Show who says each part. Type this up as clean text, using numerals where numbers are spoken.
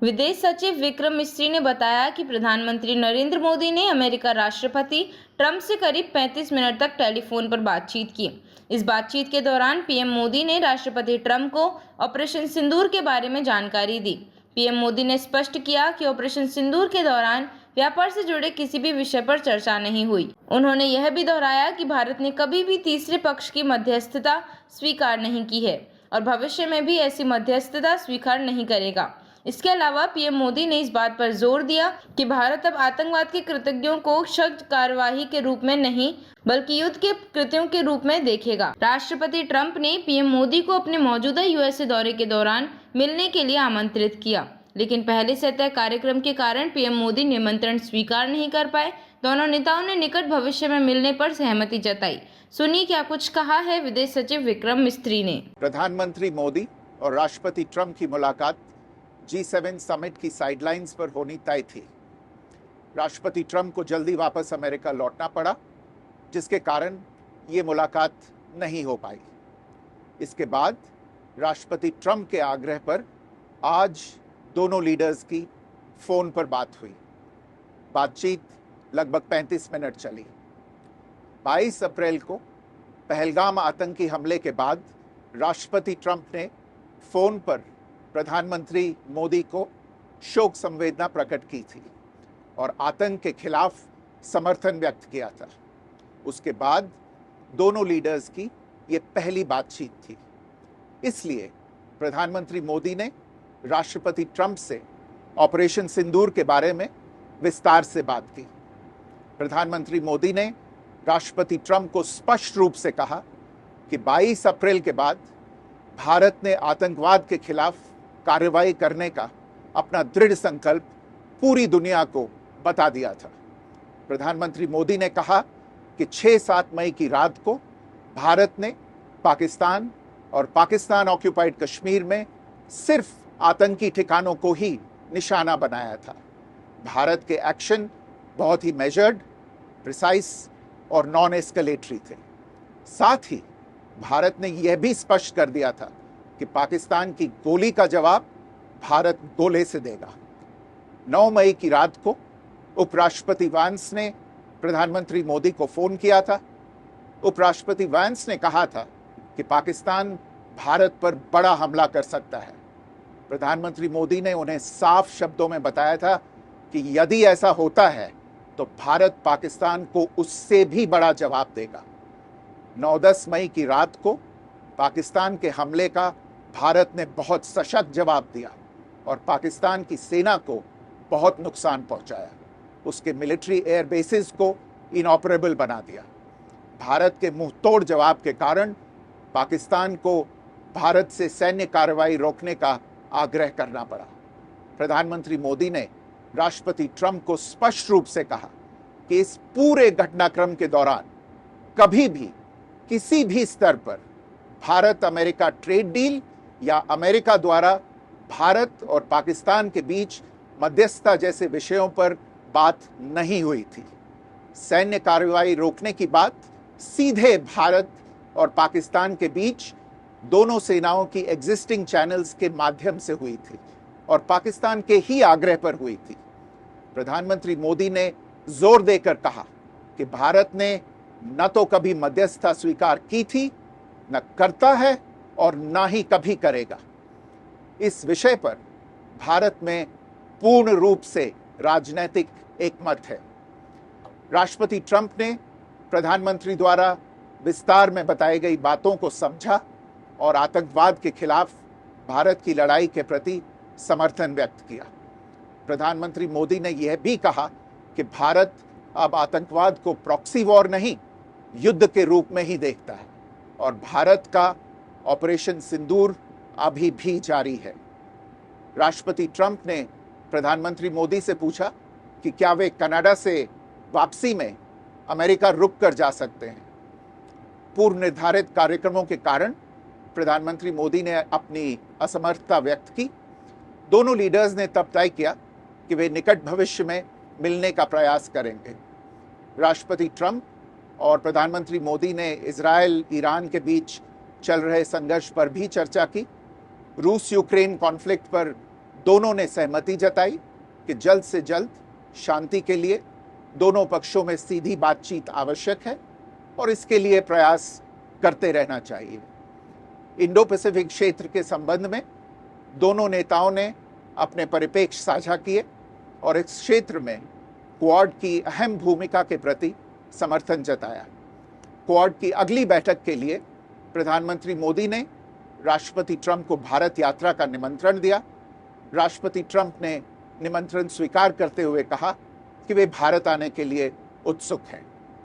Speaker 1: विदेश सचिव विक्रम मिस्री ने बताया कि प्रधानमंत्री नरेंद्र मोदी ने अमेरिका राष्ट्रपति ट्रंप से करीब 35 मिनट तक टेलीफोन पर बातचीत की। इस बातचीत के दौरान पीएम मोदी ने राष्ट्रपति ट्रंप को ऑपरेशन सिंदूर के बारे में जानकारी दी। पीएम मोदी ने स्पष्ट किया कि ऑपरेशन सिंदूर के दौरान व्यापार से जुड़े किसी भी विषय पर चर्चा नहीं हुई। उन्होंने यह भी दोहराया कि भारत ने कभी भी तीसरे पक्ष की मध्यस्थता स्वीकार नहीं की है और भविष्य में भी ऐसी मध्यस्थता स्वीकार नहीं करेगा। इसके अलावा पीएम मोदी ने इस बात पर जोर दिया कि भारत अब आतंकवाद के कृत्यों को सख्त कार्यवाही के रूप में नहीं बल्कि युद्ध के कृत्यों के रूप में देखेगा। राष्ट्रपति ट्रंप ने पीएम मोदी को अपने मौजूदा यूएसए दौरे के दौरान मिलने के लिए आमंत्रित किया, लेकिन पहले से तय कार्यक्रम के कारण पीएम मोदी निमंत्रण स्वीकार नहीं कर पाए। दोनों नेताओं ने निकट भविष्य में मिलने पर सहमति जताई। सुनिए क्या कुछ कहा है विदेश सचिव विक्रम मिस्री ने।
Speaker 2: प्रधानमंत्री मोदी और राष्ट्रपति ट्रंप की मुलाकात G7 समिट की साइडलाइंस पर होनी तय थी। राष्ट्रपति ट्रंप को जल्दी वापस अमेरिका लौटना पड़ा, जिसके कारण ये मुलाकात नहीं हो पाई। इसके बाद राष्ट्रपति ट्रंप के आग्रह पर आज दोनों लीडर्स की फोन पर बात हुई। बातचीत लगभग 35 मिनट चली। 22 अप्रैल को पहलगाम आतंकी हमले के बाद राष्ट्रपति ट्रंप ने फोन पर प्रधानमंत्री मोदी को शोक संवेदना प्रकट की थी और आतंक के खिलाफ समर्थन व्यक्त किया था। उसके बाद दोनों लीडर्स की ये पहली बातचीत थी। इसलिए प्रधानमंत्री मोदी ने राष्ट्रपति ट्रंप से ऑपरेशन सिंदूर के बारे में विस्तार से बात की। प्रधानमंत्री मोदी ने राष्ट्रपति ट्रंप को स्पष्ट रूप से कहा कि 22 अप्रैल के बाद भारत ने आतंकवाद के खिलाफ कार्रवाई करने का अपना दृढ़ संकल्प पूरी दुनिया को बता दिया था। प्रधानमंत्री मोदी ने कहा कि 6-7 मई की रात को भारत ने पाकिस्तान और पाकिस्तान ऑक्यूपाइड कश्मीर में सिर्फ आतंकी ठिकानों को ही निशाना बनाया था। भारत के एक्शन बहुत ही मेजर्ड, प्रिसाइज और नॉन एस्केलेटरी थे। साथ ही भारत ने यह भी स्पष्ट कर दिया था कि पाकिस्तान की गोली का जवाब भारत गोले से देगा। 9 मई की रात को उपराष्ट्रपति वैंस ने प्रधानमंत्री मोदी को फोन किया था। उपराष्ट्रपति वैंस ने कहा था कि पाकिस्तान भारत पर बड़ा हमला कर सकता है। प्रधानमंत्री मोदी ने उन्हें साफ शब्दों में बताया था कि यदि ऐसा होता है तो भारत पाकिस्तान को उससे भी बड़ा जवाब देगा। 9-10 मई की रात को पाकिस्तान के हमले का भारत ने बहुत सशक्त जवाब दिया और पाकिस्तान की सेना को बहुत नुकसान पहुंचाया। उसके मिलिट्री एयर बेसिस को इनऑपरेबल बना दिया। भारत के मुंहतोड़ जवाब के कारण पाकिस्तान को भारत से सैन्य कार्रवाई रोकने का आग्रह करना पड़ा। प्रधानमंत्री मोदी ने राष्ट्रपति ट्रंप को स्पष्ट रूप से कहा कि इस पूरे घटनाक्रम के दौरान कभी भी किसी भी स्तर पर भारत अमेरिका ट्रेड डील या अमेरिका द्वारा भारत और पाकिस्तान के बीच मध्यस्थता जैसे विषयों पर बात नहीं हुई थी। सैन्य कार्रवाई रोकने की बात सीधे भारत और पाकिस्तान के बीच दोनों सेनाओं की एग्जिस्टिंग चैनल्स के माध्यम से हुई थी और पाकिस्तान के ही आग्रह पर हुई थी। प्रधानमंत्री मोदी ने जोर देकर कहा कि भारत ने न तो कभी मध्यस्थता स्वीकार की थी, न करता है और न ही कभी करेगा। इस विषय पर भारत में पूर्ण रूप से राजनीतिक एकमत है। राष्ट्रपति ट्रंप ने प्रधानमंत्री द्वारा विस्तार में बताई गई बातों को समझा और आतंकवाद के खिलाफ भारत की लड़ाई के प्रति समर्थन व्यक्त किया। प्रधानमंत्री मोदी ने यह भी कहा कि भारत अब आतंकवाद को प्रॉक्सी वॉर नहीं, युद्ध के रूप में ही देखता है और भारत का ऑपरेशन सिंदूर अभी भी जारी है। राष्ट्रपति ट्रंप ने प्रधानमंत्री मोदी से पूछा कि क्या वे कनाडा से वापसी में अमेरिका रुक कर जा सकते हैं। पूर्व निर्धारित कार्यक्रमों के कारण प्रधानमंत्री मोदी ने अपनी असमर्थता व्यक्त की। दोनों लीडर्स ने तब तय किया कि वे निकट भविष्य में मिलने का प्रयास करेंगे। राष्ट्रपति ट्रंप और प्रधानमंत्री मोदी ने इजराइल ईरान के बीच चल रहे संघर्ष पर भी चर्चा की। रूस यूक्रेन कॉन्फ्लिक्ट पर दोनों ने सहमति जताई कि जल्द से जल्द शांति के लिए दोनों पक्षों में सीधी बातचीत आवश्यक है और इसके लिए प्रयास करते रहना चाहिए। इंडो पैसिफिक क्षेत्र के संबंध में दोनों नेताओं ने अपने परिप्रेक्ष्य साझा किए और इस क्षेत्र में क्वाड की अहम भूमिका के प्रति समर्थन जताया। क्वाड की अगली बैठक के लिए प्रधानमंत्री मोदी ने राष्ट्रपति ट्रंप को भारत यात्रा का निमंत्रण दिया। राष्ट्रपति ट्रंप ने निमंत्रण स्वीकार करते हुए कहा कि वे भारत आने के लिए उत्सुक हैं।